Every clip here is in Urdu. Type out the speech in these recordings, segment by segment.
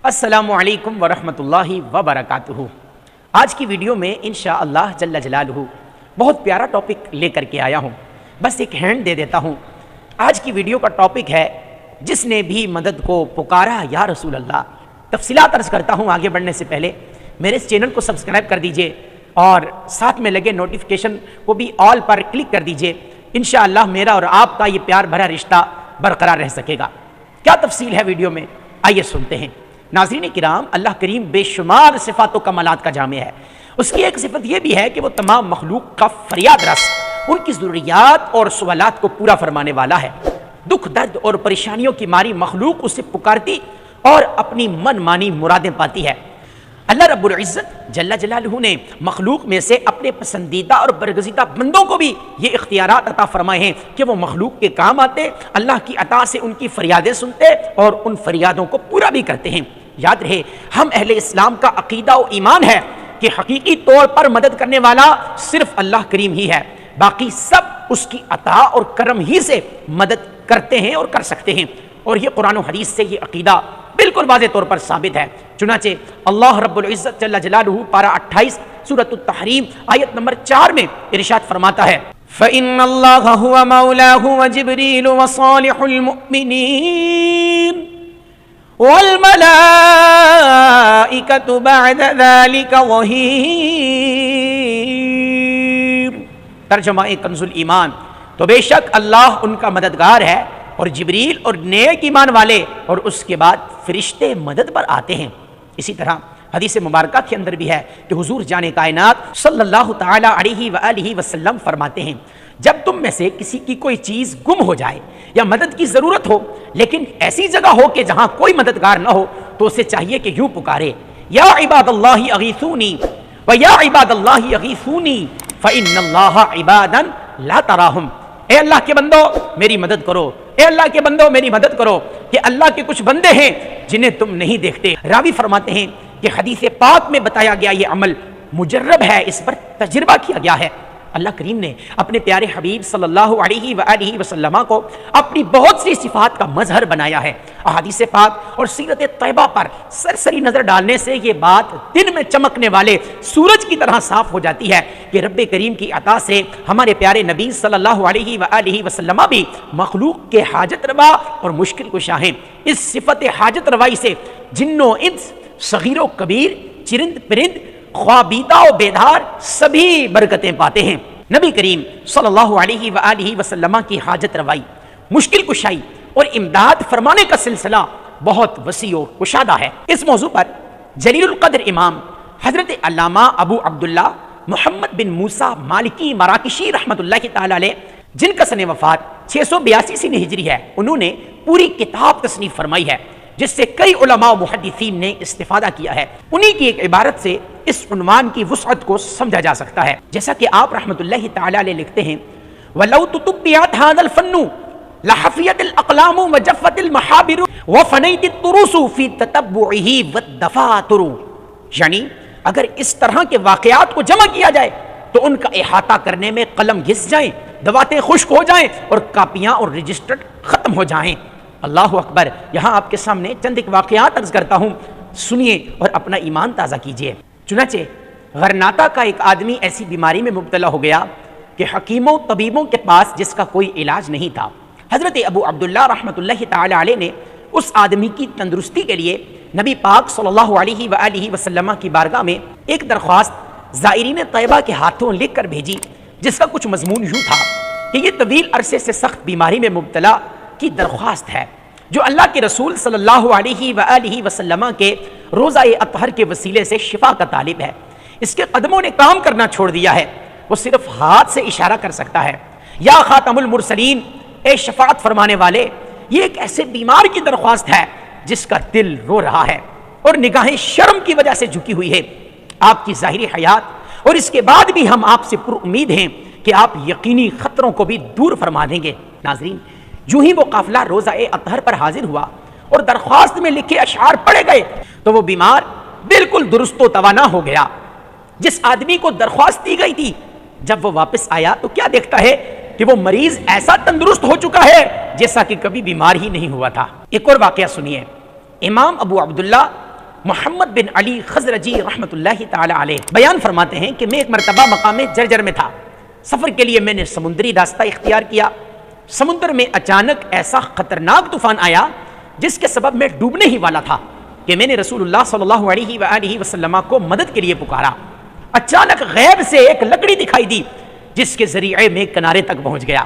السلام علیکم ورحمۃ اللہ وبرکاتہ۔ آج کی ویڈیو میں انشاءاللہ جل جلالہ بہت پیارا ٹاپک لے کر کے آیا ہوں، بس ایک ہینڈ دے دیتا ہوں۔ آج کی ویڈیو کا ٹاپک ہے جس نے بھی مدد کو پکارا یا رسول اللہ۔ تفصیلات عرض کرتا ہوں آگے بڑھنے سے پہلے، میرے اس چینل کو سبسکرائب کر دیجئے اور ساتھ میں لگے نوٹیفیکیشن کو بھی آل پر کلک کر دیجئے۔ انشاءاللہ میرا اور آپ کا یہ پیار بھرا رشتہ برقرار رہ سکے گا۔ کیا تفصیل ہے ویڈیو میں، آئیے سنتے ہیں۔ ناظرین کرام، اللہ کریم بے شمار صفات و کمالات کا جامع ہے۔ اس کی ایک صفت یہ بھی ہے کہ وہ تمام مخلوق کا فریاد رس، ان کی ضروریات اور سوالات کو پورا فرمانے والا ہے۔ دکھ درد اور پریشانیوں کی ماری مخلوق اسے پکارتی اور اپنی من مانی مرادیں پاتی ہے۔ اللہ رب العزت جل جلالہ نے مخلوق میں سے اپنے پسندیدہ اور برگزیدہ بندوں کو بھی یہ اختیارات عطا فرمائے ہیں کہ وہ مخلوق کے کام آتے، اللہ کی عطا سے ان کی فریادیں سنتے اور ان فریادوں کو پورا بھی کرتے ہیں۔ یاد رہے، ہم اہل اسلام کا عقیدہ و ایمان ہے کہ حقیقی طور پر مدد کرنے والا صرف اللہ کریم ہی ہے، باقی سب اس کی عطا اور کرم ہی سے مدد کرتے ہیں اور کر سکتے ہیں، اور یہ قرآن و حدیث سے یہ عقیدہ بالکل واضح طور پر ثابت ہے۔ چنانچہ اللہ رب العزت جل جلالہ پارہ 28 سورۃ التحریم آیت نمبر 4 میں ارشاد فرماتا ہے، فَإِنَّ اللَّهَ هُوَ مَوْلَاهُ وَجِبْرِيلُ وَصَالِحُ الْمُؤْمِنِينَ وَالْمَلَائِكَةُ بَعْدَ ذَلِكَ ظَهِيرٌ۔ ترجمہ کنز الایمان، تو بے شک اللہ ان کا مددگار ہے اور جبریل اور نیک ایمان والے اور اس کے بعد فرشتے مدد پر آتے ہیں۔ اسی طرح حدیث مبارکہ کے اندر بھی ہے کہ حضور جان کائنات صلی اللہ تعالی علیہ وآلہ وسلم فرماتے ہیں، جب تم میں سے کسی کی کوئی چیز گم ہو جائے یا مدد کی ضرورت ہو لیکن ایسی جگہ ہو کہ جہاں کوئی مددگار نہ ہو، تو اسے چاہیے کہ یوں پکارے، یا عباد اللہ اغیثونی ویا عباد اللہ اغیثونی فإن اللہ عبادا لا تراہم۔ اے اللہ کے بندو میری مدد کرو، اے اللہ کے بندو میری مدد کرو، کہ اللہ کے کچھ بندے ہیں جنہیں تم نہیں دیکھتے۔ راوی فرماتے ہیں کہ حدیث پاک میں بتایا گیا یہ عمل مجرب ہے، اس پر تجربہ کیا گیا ہے۔ اللہ کریم نے اپنے پیارے حبیب صلی اللہ علیہ وآلہ وسلم کو اپنی بہت سی صفات کا مظہر بنایا ہے۔ احادیث پاک اور سیرت طیبہ پر سرسری نظر ڈالنے سے یہ بات دن میں چمکنے والے سورج کی طرح صاف ہو جاتی ہے کہ رب کریم کی عطا سے ہمارے پیارے نبی صلی اللہ علیہ وآلہ وسلم بھی مخلوق کے حاجت روا اور مشکل کشا ہیں۔ اس صفت حاجت روائی سے جن و انس، صغیر و کبیر، چرند پرند، خوابیدہ و بیدار سبھی برکتیں پاتے ہیں۔ نبی کریم صلی اللہ علیہ وآلہ وسلم کی حاجت روائی، مشکل کشائی اور امداد فرمانے کا سلسلہ بہت وسیع و کشادہ ہے۔ اس موضوع پر جلیل القدر امام حضرت علامہ ابو عبداللہ محمد بن موسیٰ مالکی مراکشی رحمۃ اللہ تعالی علیہ، جن کا سن وفات 682 ہجری ہے، انہوں نے پوری کتاب تصنیف فرمائی ہے جس سے کئی علماء و محدثین نے استفادہ کیا ہے۔ انہی کی ایک عبارت سے اس عنوان کی وسعت کو سمجھا جا سکتا ہے، جیسا کہ آپ رحمۃ اللہ تعالی علیہ لکھتے ہیں، وَلَوْ تُطُبِّعَتْ هَذَا الْفَنُّ لَحَفِيَتِ الْأَقْلَامُ وَجَفَّتِ الْمَحَابِرُ وَفَنَيْتِ الطُّرُوسُ فِي تَتَبُّعِهِ وَالدَّفَاتِرُ، یعنی اگر اس طرح کے واقعات کو جمع کیا جائے تو ان کا احاطہ کرنے میں قلم گھس جائیں، دواتیں خشک ہو جائیں اور کاپیاں اور رجسٹر ختم ہو جائیں۔ اللہ اکبر۔ یہاں آپ کے سامنے چند ایک واقعات عرض کرتا ہوں، سنیے اور اپنا ایمان تازہ کیجیے۔ چنانچہ غرناطہ کا ایک آدمی ایسی بیماری میں مبتلا ہو گیا کہ حکیموں طبیبوں کے پاس جس کا کوئی علاج نہیں تھا۔ حضرت ابو عبداللہ رحمۃ اللہ تعالی علیہ نے اس آدمی کی تندرستی کے لیے نبی پاک صلی اللہ علیہ وآلہ وسلم کی بارگاہ میں ایک درخواست زائرین طیبہ کے ہاتھوں لکھ کر بھیجی، جس کا کچھ مضمون یوں تھا کہ یہ طویل عرصے سے سخت بیماری میں مبتلا کی درخواست ہے جو اللہ کے رسول صلی اللہ علیہ وآلہ وسلم کے روزہ اطہر کے وسیلے سے شفا کا طالب ہے۔ اس کے قدموں نے کام کرنا چھوڑ دیا ہے، وہ صرف ہاتھ سے اشارہ کر سکتا ہے۔ یا خاتم المرسلین، اے شفاعت فرمانے والے، یہ ایک ایسے بیمار کی درخواست ہے جس کا دل رو رہا ہے اور نگاہیں شرم کی وجہ سے جھکی ہوئی ہے۔ آپ کی ظاہری حیات اور اس کے بعد بھی ہم آپ سے پر امید ہیں کہ آپ یقینی خطروں کو بھی دور فرما دیں گے۔ ناظرین، جو ہی وہ قافلہ روزہ اطہر پر حاضر ہوا اور درخواست میں لکھے اشعار پڑھے گئے تو وہ بیمار بالکل درست و توانا ہو گیا۔ جس آدمی کو درخواست دی گئی تھی جب وہ واپس آیا تو کیا دیکھتا ہے کہ وہ مریض ایسا تندرست ہو چکا ہے جیسا کہ کبھی بیمار ہی نہیں ہوا تھا۔ ایک اور واقعہ سنیے۔ امام ابو عبداللہ محمد بن علی خزرجی رحمۃ اللہ تعالی علیہ بیان فرماتے ہیں کہ میں ایک مرتبہ مقام جرجر میں تھا، سفر کے لیے میں نے سمندری راستہ اختیار کیا۔ سمندر میں اچانک ایسا خطرناک طوفان آیا جس کے سبب میں ڈوبنے ہی والا تھا کہ میں نے رسول اللہ صلی اللہ علیہ وآلہ وسلم کو مدد کے لیے پکارا۔ اچانک غیب سے ایک لکڑی دکھائی دی جس کے ذریعے میں کنارے تک پہنچ گیا۔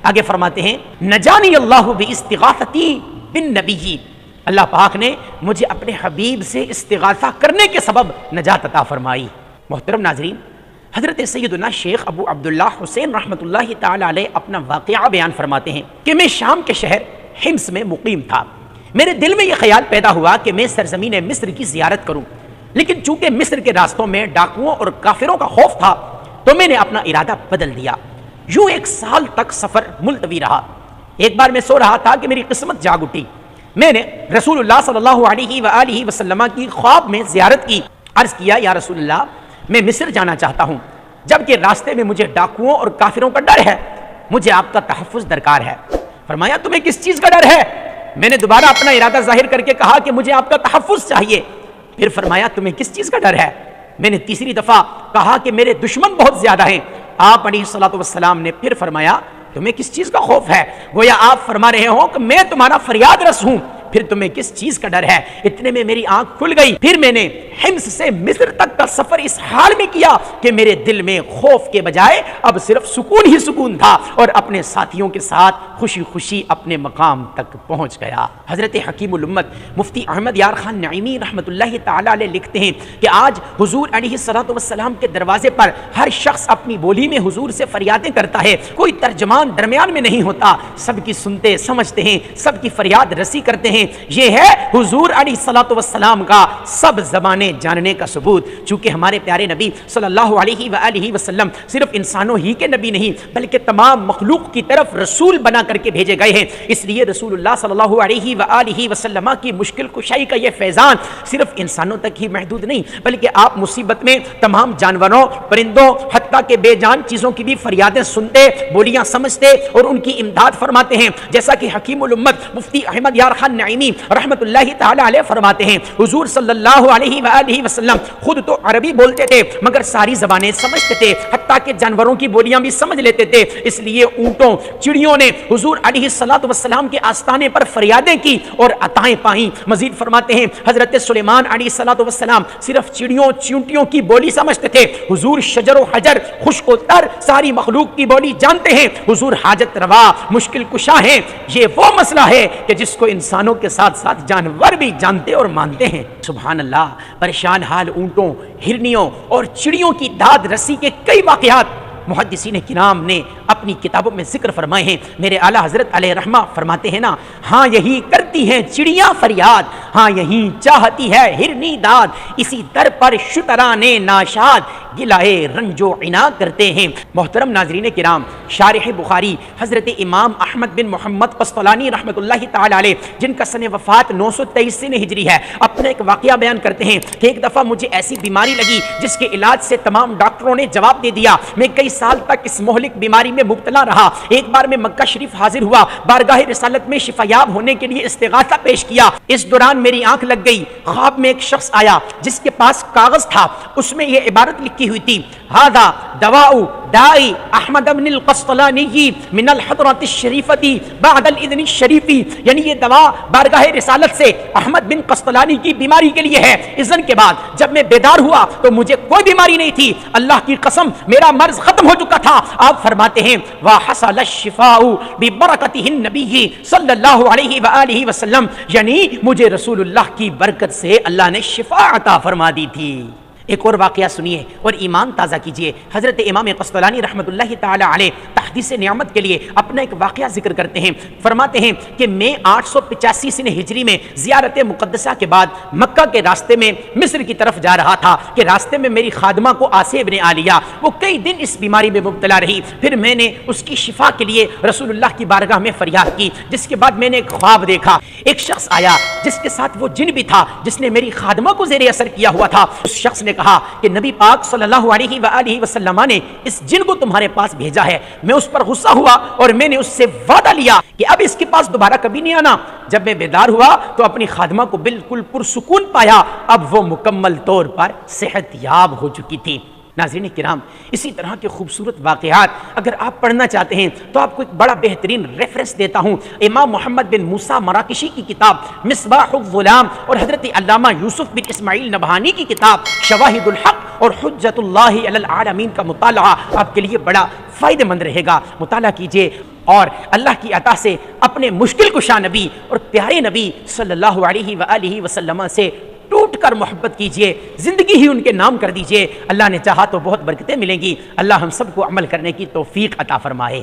آگے فرماتے ہیں نجانی اللہ باستغاثتی بالنبی، اللہ پاک نے مجھے اپنے حبیب سے استغاثہ کرنے کے سبب نجات عطا فرمائی۔ محترم ناظرین، حضرت سیدنا شیخ ابو عبداللہ حسین رحمۃ اللہ تعالی علیہ اپنا واقعہ بیان فرماتے ہیں کہ میں شام کے شہر حمص میں مقیم تھا۔ میرے دل میں یہ خیال پیدا ہوا کہ میں سرزمین مصر کی زیارت کروں، لیکن چونکہ مصر کے راستوں میں ڈاکوؤں اور کافروں کا خوف تھا تو میں نے اپنا ارادہ بدل دیا۔ یوں 1 سال تک سفر ملتوی رہا۔ ایک بار میں سو رہا تھا کہ میری قسمت جاگ اٹھی، میں نے رسول اللہ صلی اللہ علیہ وآلہ وسلم کی خواب میں زیارت کی۔ عرض کیا یا رسول اللہ، میں مصر جانا چاہتا ہوں، جبکہ راستے میں مجھے ڈاکوؤں اور کافروں کا ڈر ہے، مجھے آپ کا تحفظ درکار ہے۔ فرمایا تمہیں کس چیز کا ڈر ہے؟ میں نے دوبارہ اپنا ارادہ ظاہر کر کے کہا کہ مجھے آپ کا تحفظ چاہیے۔ پھر فرمایا تمہیں کس چیز کا ڈر ہے؟ میں نے تیسری دفعہ کہا کہ میرے دشمن بہت زیادہ ہیں۔ آپ علیہ الصلوۃ والسلام نے پھر فرمایا تمہیں کس چیز کا خوف ہے؟ گویا آپ فرما رہے ہو کہ میں تمہارا فریاد رس ہوں، پھر تمہیں کس چیز کا ڈر ہے؟ اتنے میں میری آنکھ کھل گئی۔ پھر میں نے حمص سے مصر تک کا سفر اس حال میں کیا کہ میرے دل میں خوف کے بجائے اب صرف سکون ہی سکون تھا، اور اپنے ساتھیوں کے ساتھ خوشی خوشی اپنے مقام تک پہنچ گیا۔ حضرت حکیم الامت مفتی احمد یار خان نعیمی رحمۃ اللہ تعالی علیہ لکھتے ہیں کہ آج حضور علیہ الصلوۃ والسلام کے دروازے پر ہر شخص اپنی بولی میں حضور سے فریادیں کرتا ہے، کوئی ترجمان درمیان میں نہیں ہوتا، سب کی سنتے سمجھتے ہیں، سب کی فریاد رسی کرتے ہیں۔ یہ ہے حضور علیہ الصلوۃ والسلام کا سب زبانیں جاننے کا ثبوت۔ چونکہ ہمارے پیارے نبی صلی اللہ علیہ وآلہ وسلم صرف انسانوں ہی کے نبی نہیں بلکہ تمام مخلوق کی طرف رسول بنا کر کے بھیجے گئے ہیں، اس لیے رسول اللہ صلی اللہ علیہ وآلہ وسلم کی مشکل کشائی کا یہ فیضان صرف انسانوں تک ہی محدود نہیں بلکہ آپ مصیبت میں تمام جانوروں، پرندوں، حتیٰ کہ بے جان چیزوں کی بھی فریادیں سنتے، بولیاں سمجھتے اور ان کی امداد فرماتے ہیں، جیسا کہ حکیم الامت مفتی احمد یار خان نعیمی رحمت اللہ تعالی علیہ فرماتے ہیں حضور صلی اللہ علیہ وآلہ وسلم خود تو عربی بولتے تھے مگر ساری زبانیں سمجھتے تھے، حتیٰ کہ جانوروں کی بولیاں بھی سمجھ لیتے تھے، اس لیے اونٹوں، چڑیوں نے حضور علیہ الصلوۃ والسلام کے آستانے پر فریادیں کی اور عطائیں پائیں۔ مزید فرماتے ہیں حضرت سلیمان علیہ الصلوۃ والسلام صرف چڑیوں چیونٹیوں کی بولی سمجھتے تھے، حضور شجر و حجر، خشک و تر ساری مخلوق کی بولی جانتے ہیں، حضور حاجت روا، مشکل کشا ہیں۔ یہ وہ مسئلہ ہے کہ جس کو انسانوں کے ساتھ ساتھ جانور بھی جانتے اور مانتے ہیں۔ سبحان اللہ، پریشان حال اونٹوں، ہرنیوں اور چڑیوں کی داد رسی کے کئی واقعات محدثین کرام نے اپنی کتابوں میں ذکر فرمائے ہیں۔ میرے اعلیٰ حضرت علیہ رحمہ فرماتے ہیں نا، ہاں یہی کرتی ہیں چڑیاں فریاد، ہاں یہی چاہتی ہے ہرنی داد، اسی در پر شتران ناشاد گلائے رنج و عنا کرتے ہیں۔ محترم ناظرین کرام، شارح بخاری حضرت امام احمد بن محمد قسطلانی رحمۃ اللہ تعالی علیہ جن کا سن وفات 923 ہجری ہے، اپنا ایک واقعہ بیان کرتے ہیں کہ ایک دفعہ مجھے ایسی بیماری لگی جس کے علاج سے تمام ڈاکٹروں نے جواب دے دیا، میں کئی سال تک اس مہلک بیماری میں مبتلا رہا۔ ایک بار میں مکہ شریف حاضر ہوا، بارگاہ رسالت میں شفا یاب ہونے کے لیے استغاثہ پیش کیا۔ اس دوران میری آنکھ لگ گئی، خواب میں ایک شخص آیا جس کے پاس کاغذ تھا، اس میں یہ عبارت لکھی ہوئی تھی، ھذا دواء دائی احمد بن القسطلانی من الحضرۃ الشریفۃ بعد الاذن الشریف، یعنی یہ دوا بارگاہ رسالت سے احمد بن قسطلانی کی بیماری کے لیے ہے، اذن کے بعد۔ جب میں بیدار ہوا تو مجھے کوئی بیماری نہیں تھی، اللہ کی قسم میرا مرض ختم ہو چکا تھا۔ آپ فرماتے ہیں وحصل الشفاء ببرکتہ النبی صلی اللہ علیہ وآلہ وسلم، یعنی مجھے رسول اللہ کی برکت سے اللہ نے شفا عطا فرما دی تھی۔ ایک اور واقعہ سنیے اور ایمان تازہ کیجئے۔ حضرت امام قسطلانی رحمۃ اللہ تعالی علیہ تحدیث نعمت کے لیے اپنا ایک واقعہ ذکر کرتے ہیں، فرماتے ہیں کہ میں 885 سن ہجری میں زیارت مقدسہ کے بعد مکہ کے راستے میں مصر کی طرف جا رہا تھا کہ راستے میں میری خادمہ کو آسیہ ابن عالیہ، وہ کئی دن اس بیماری میں مبتلا رہی، پھر میں نے اس کی شفا کے لیے رسول اللہ کی بارگاہ میں فریاد کی، جس کے بعد میں نے ایک خواب دیکھا، ایک شخص آیا جس کے ساتھ وہ جن بھی تھا جس نے میری خادمہ کو زیر اثر کیا ہوا تھا۔ اس شخص نے کہا کہ نبی پاک صلی اللہ علیہ وآلہ وسلم نے اس جن کو تمہارے پاس بھیجا ہے، میں اس پر غصہ ہوا اور میں نے اس سے وعدہ لیا کہ اب اس کے پاس دوبارہ کبھی نہیں آنا۔ جب میں بیدار ہوا تو اپنی خادمہ کو بالکل پرسکون پایا، اب وہ مکمل طور پر صحت یاب ہو چکی تھی۔ ناظرین کرام، اسی طرح کے خوبصورت واقعات اگر آپ پڑھنا چاہتے ہیں تو آپ کو ایک بڑا بہترین ریفرنس دیتا ہوں، امام محمد بن موسیٰ مراکشی کی کتاب مصباح الظلام اور حضرت علامہ یوسف بن اسماعیل نبہانی کی کتاب شواہد الحق اور حجت اللہ علی العالمین کا مطالعہ آپ کے لیے بڑا فائدہ مند رہے گا۔ مطالعہ کیجئے اور اللہ کی عطا سے اپنے مشکل کشا نبی اور پیارے نبی صلی اللہ علیہ وآلہ وسلم سے ٹوٹ کر محبت کیجئے، زندگی ہی ان کے نام کر دیجئے۔ اللہ نے چاہا تو بہت برکتیں ملیں گی۔ اللہ ہم سب کو عمل کرنے کی توفیق عطا فرمائے۔